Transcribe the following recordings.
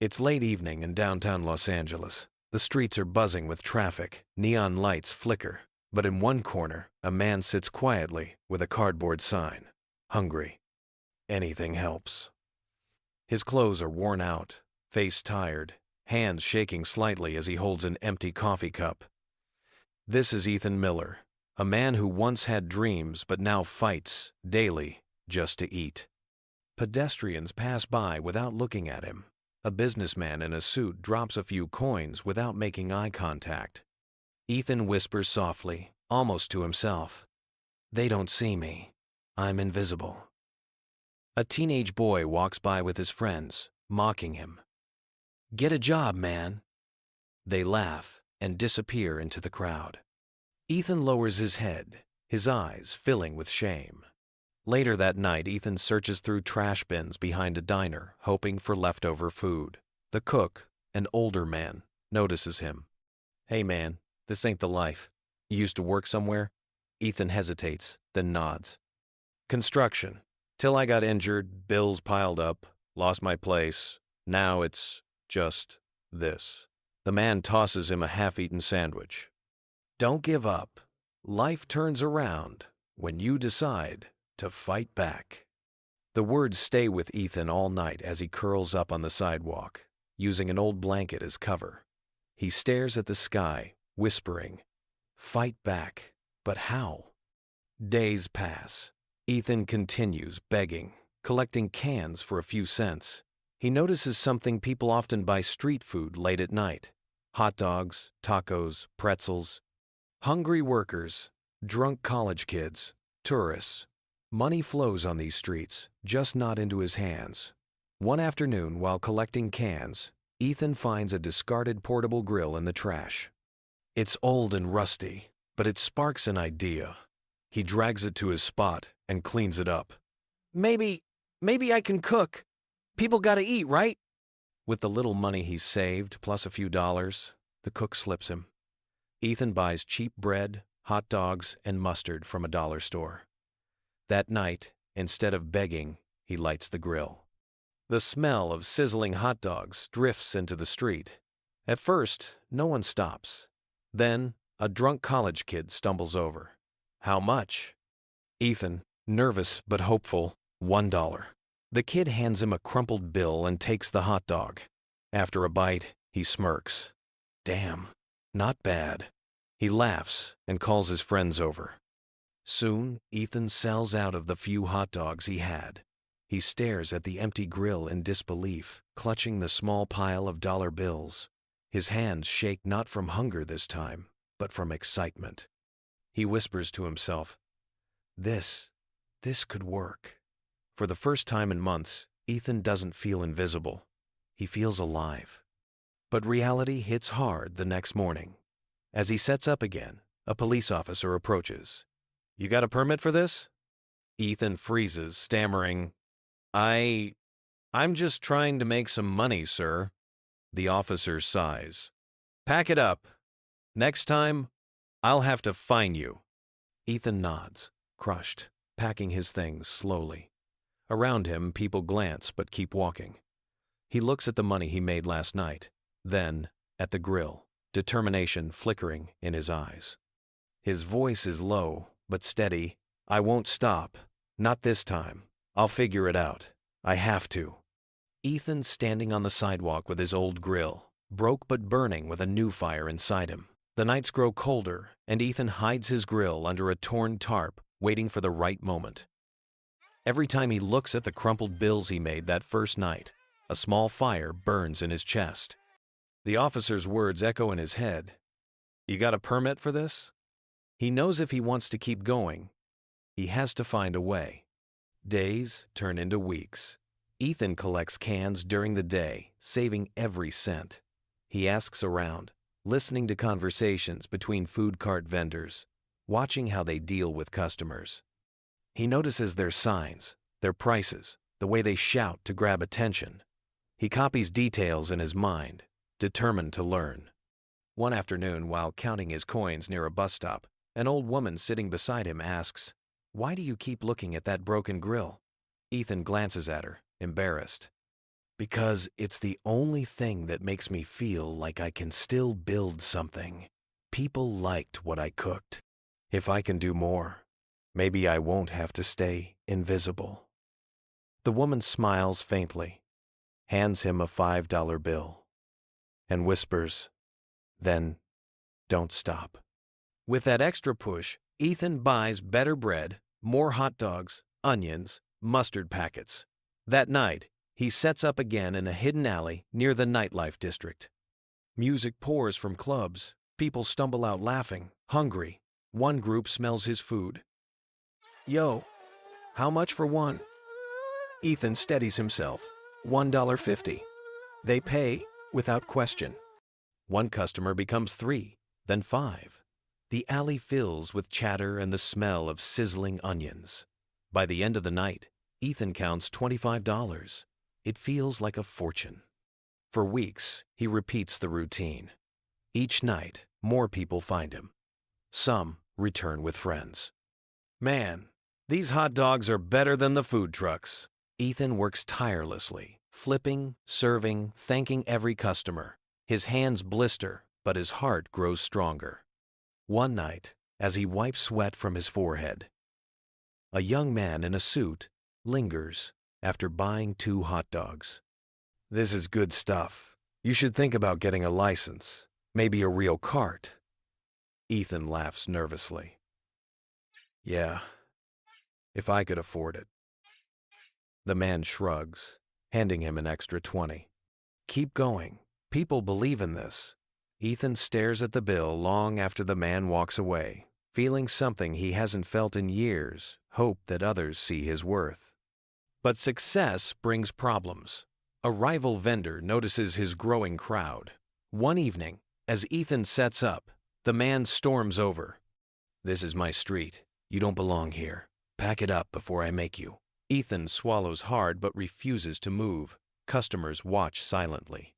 It's late evening in downtown Los Angeles. The streets are buzzing with traffic, neon lights flicker, but in one corner, a man sits quietly with a cardboard sign. Hungry. Anything helps. His clothes are worn out, face tired, hands shaking slightly as he holds an empty coffee cup. This is Ethan Miller, a man who once had dreams but now fights, daily, just to eat. Pedestrians pass by without looking at him. A businessman in a suit drops a few coins without making eye contact. Ethan whispers softly, almost to himself, "They don't see me. I'm invisible." A teenage boy walks by with his friends, mocking him. "Get a job, man." They laugh and disappear into the crowd. Ethan lowers his head, his eyes filling with shame. Later that night, Ethan searches through trash bins behind a diner, hoping for leftover food. The cook, an older man, notices him. "Hey man, this ain't the life. You used to work somewhere?" Ethan hesitates, then nods. "Construction. Till I got injured, bills piled up, lost my place. Now it's just this." The man tosses him a half-eaten sandwich. "Don't give up. Life turns around when you decide to fight back." The words stay with Ethan all night as he curls up on the sidewalk, using an old blanket as cover. He stares at the sky, whispering, "Fight back, but how?" Days pass. Ethan continues begging, collecting cans for a few cents. He notices something people often buy: street food late at night. Hot dogs, tacos, pretzels. Hungry workers, drunk college kids, tourists. Money flows on these streets, just not into his hands. One afternoon, while collecting cans, Ethan finds a discarded portable grill in the trash. It's old and rusty, but it sparks an idea. He drags it to his spot and cleans it up. Maybe I can cook. People gotta eat, right?" With the little money he's saved, plus a few dollars, the cook slips him. Ethan buys cheap bread, hot dogs, and mustard from a dollar store. That night, instead of begging, he lights the grill. The smell of sizzling hot dogs drifts into the street. At first, no one stops. Then, a drunk college kid stumbles over. "How much?" Ethan, nervous but hopeful, $1. The kid hands him a crumpled bill and takes the hot dog. After a bite, he smirks. "Damn, not bad." He laughs and calls his friends over. Soon, Ethan sells out of the few hot dogs he had. He stares at the empty grill in disbelief, clutching the small pile of dollar bills. His hands shake not from hunger this time, but from excitement. He whispers to himself, This could work." For the first time in months, Ethan doesn't feel invisible. He feels alive. But reality hits hard the next morning. As he sets up again, a police officer approaches. "You got a permit for this?" Ethan freezes, stammering, I'm just trying to make some money, sir." The officer sighs. "Pack it up. Next time, I'll have to fine you." Ethan nods, crushed, packing his things slowly. Around him, people glance but keep walking. He looks at the money he made last night, then at the grill, determination flickering in his eyes. His voice is low but steady. "I won't stop. Not this time. I'll figure it out. I have to." Ethan, standing on the sidewalk with his old grill, broke but burning with a new fire inside him. The nights grow colder, and Ethan hides his grill under a torn tarp, waiting for the right moment. Every time he looks at the crumpled bills he made that first night, a small fire burns in his chest. The officer's words echo in his head. "You got a permit for this?" He knows if he wants to keep going, he has to find a way. Days turn into weeks. Ethan collects cans during the day, saving every cent. He asks around, listening to conversations between food cart vendors, watching how they deal with customers. He notices their signs, their prices, the way they shout to grab attention. He copies details in his mind, determined to learn. One afternoon, while counting his coins near a bus stop, an old woman sitting beside him asks, "Why do you keep looking at that broken grill?" Ethan glances at her, embarrassed. Because it's the only thing that makes me feel like I can still build something. People liked what I cooked. If I can do more, maybe I won't have to stay invisible. The woman smiles faintly, hands him a $5 bill, and whispers, "Then don't stop." With that extra push, Ethan buys better bread, more hot dogs, onions, mustard packets. That night, he sets up again in a hidden alley near the nightlife district. Music pours from clubs. People stumble out laughing, hungry. One group smells his food. "Yo, how much for one?" Ethan steadies himself. $1.50. They pay without question. One customer becomes 3, then 5. The alley fills with chatter and the smell of sizzling onions. By the end of the night, Ethan counts $25. It feels like a fortune. For weeks, he repeats the routine. Each night, more people find him. Some return with friends. "Man, these hot dogs are better than the food trucks." Ethan works tirelessly, flipping, serving, thanking every customer. His hands blister, but his heart grows stronger. One night, as he wipes sweat from his forehead, a young man in a suit lingers after buying 2 hot dogs. "This is good stuff. You should think about getting a license, maybe a real cart." Ethan laughs nervously. "Yeah, if I could afford it." The man shrugs, handing him an extra 20. "Keep going. People believe in this." Ethan stares at the bill long after the man walks away, feeling something he hasn't felt in years, hope that others see his worth. But success brings problems. A rival vendor notices his growing crowd. One evening, as Ethan sets up, the man storms over. "This is my street. You don't belong here. Pack it up before I make you." Ethan swallows hard but refuses to move. Customers watch silently.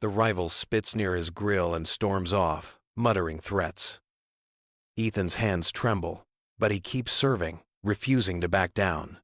The rival spits near his grill and storms off, muttering threats. Ethan's hands tremble, but he keeps serving, refusing to back down.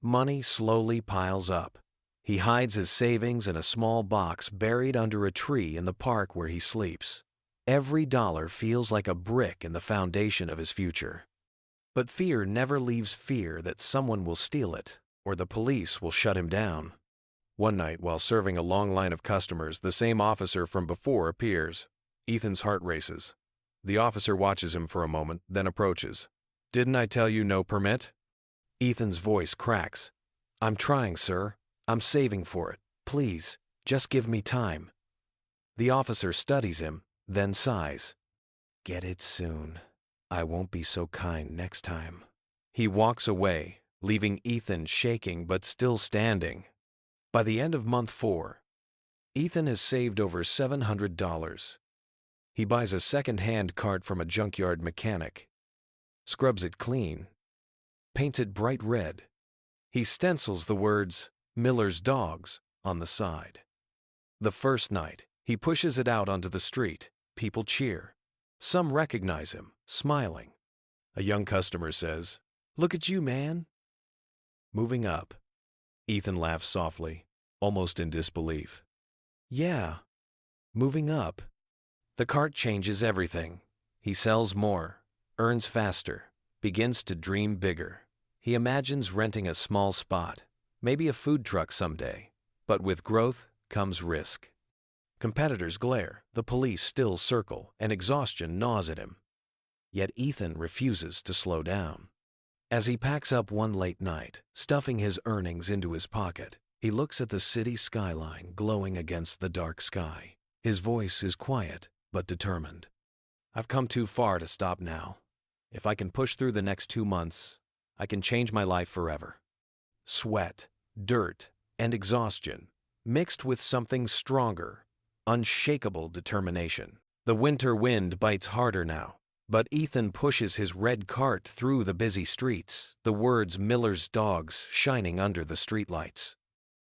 Money slowly piles up. He hides his savings in a small box buried under a tree in the park where he sleeps. Every dollar feels like a brick in the foundation of his future. But fear never leaves fear that someone will steal it, or the police will shut him down. One night, while serving a long line of customers, the same officer from before appears. Ethan's heart races. The officer watches him for a moment, then approaches. "Didn't I tell you no permit?" Ethan's voice cracks. "I'm trying, sir. I'm saving for it. Please, just give me time." The officer studies him, then sighs. "Get it soon. I won't be so kind next time." He walks away, leaving Ethan shaking but still standing. By the end of month 4, Ethan has saved over $700. He buys a second-hand cart from a junkyard mechanic, scrubs it clean, paints it bright red. He stencils the words, "Miller's Dogs," on the side. The first night, he pushes it out onto the street. People cheer. Some recognize him, smiling. A young customer says, "Look at you, man." Moving up, Ethan laughs softly, almost in disbelief. "Yeah, moving up." The cart changes everything. He sells more, earns faster, begins to dream bigger. He imagines renting a small spot, maybe a food truck someday. But with growth comes risk. Competitors glare, the police still circle, and exhaustion gnaws at him. Yet Ethan refuses to slow down. As he packs up one late night, stuffing his earnings into his pocket, he looks at the city skyline glowing against the dark sky. His voice is quiet but determined. "I've come too far to stop now. If I can push through the next 2 months, I can change my life forever." Sweat, dirt, and exhaustion, mixed with something stronger, unshakable determination. The winter wind bites harder now, but Ethan pushes his red cart through the busy streets, the words "Miller's Dogs" shining under the streetlights.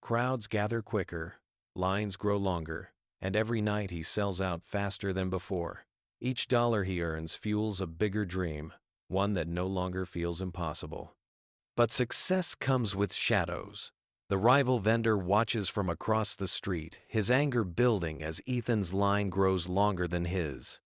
Crowds gather quicker, lines grow longer, and every night he sells out faster than before. Each dollar he earns fuels a bigger dream, one that no longer feels impossible. But success comes with shadows. The rival vendor watches from across the street, his anger building as Ethan's line grows longer than his.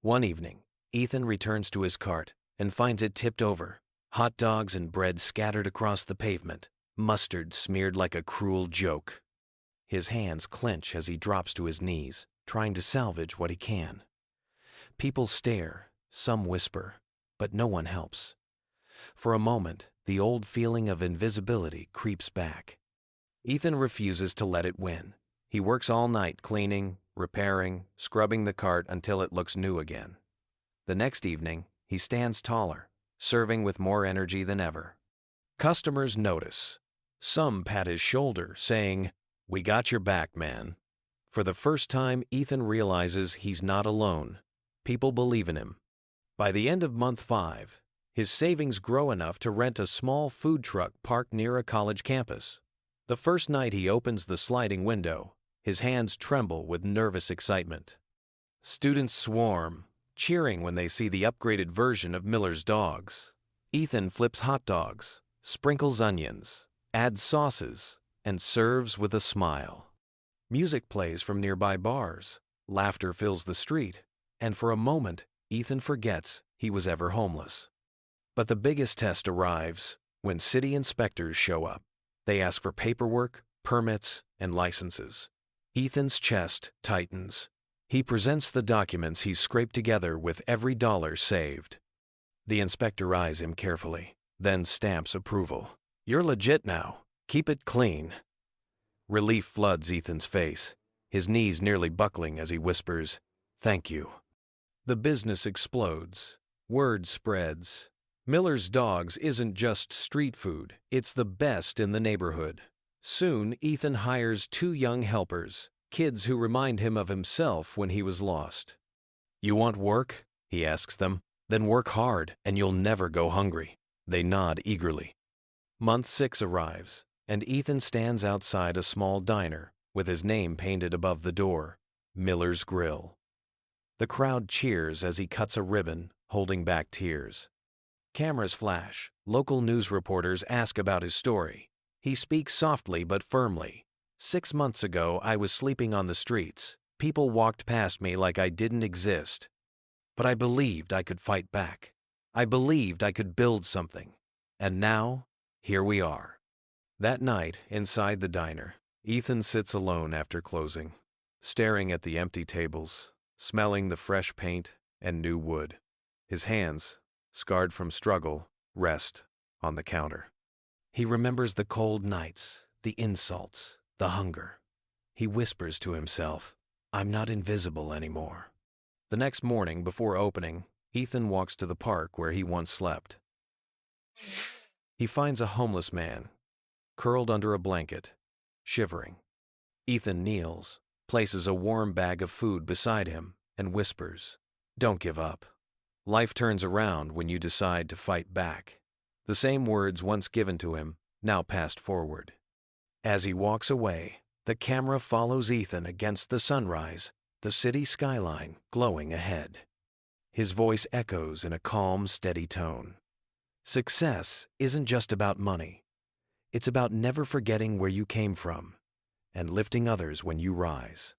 One evening, Ethan returns to his cart and finds it tipped over, hot dogs and bread scattered across the pavement, mustard smeared like a cruel joke. His hands clench as he drops to his knees, trying to salvage what he can. People stare, some whisper, but no one helps. For a moment, the old feeling of invisibility creeps back. Ethan refuses to let it win. He works all night cleaning, repairing, scrubbing the cart until it looks new again. The next evening, he stands taller, serving with more energy than ever. Customers notice. Some pat his shoulder, saying, "We got your back, man." For the first time, Ethan realizes he's not alone. People believe in him. By the end of month 5, his savings grow enough to rent a small food truck parked near a college campus. The first night he opens the sliding window, his hands tremble with nervous excitement. Students swarm, cheering when they see the upgraded version of Miller's dogs. Ethan flips hot dogs, sprinkles onions, adds sauces, and serves with a smile. Music plays from nearby bars, laughter fills the street, and for a moment, Ethan forgets he was ever homeless. But the biggest test arrives when city inspectors show up. They ask for paperwork, permits, and licenses. Ethan's chest tightens. He presents the documents he's scraped together with every dollar saved. The inspector eyes him carefully, then stamps approval. "You're legit now. Keep it clean." Relief floods Ethan's face, his knees nearly buckling as he whispers, "Thank you." The business explodes. Word spreads. Miller's Dogs isn't just street food, it's the best in the neighborhood. Soon, Ethan hires 2 young helpers, kids who remind him of himself when he was lost. "You want work?" he asks them. "Then work hard, and you'll never go hungry." They nod eagerly. Month 6 arrives, and Ethan stands outside a small diner with his name painted above the door, Miller's Grill. The crowd cheers as he cuts a ribbon, holding back tears. Cameras flash. Local news reporters ask about his story. He speaks softly but firmly. "6 months ago, I was sleeping on the streets. People walked past me like I didn't exist. But I believed I could fight back. I believed I could build something. And now, here we are." That night, inside the diner, Ethan sits alone after closing, staring at the empty tables, smelling the fresh paint and new wood. His hands, scarred from struggle, rest on the counter. He remembers the cold nights, the insults, the hunger. He whispers to himself, "I'm not invisible anymore." The next morning, before opening, Ethan walks to the park where he once slept. He finds a homeless man, curled under a blanket, shivering. Ethan kneels, places a warm bag of food beside him, and whispers, "Don't give up. Life turns around when you decide to fight back." The same words once given to him, now passed forward. As he walks away, the camera follows Ethan against the sunrise, the city skyline glowing ahead. His voice echoes in a calm, steady tone. Success isn't just about money. It's about never forgetting where you came from and lifting others when you rise.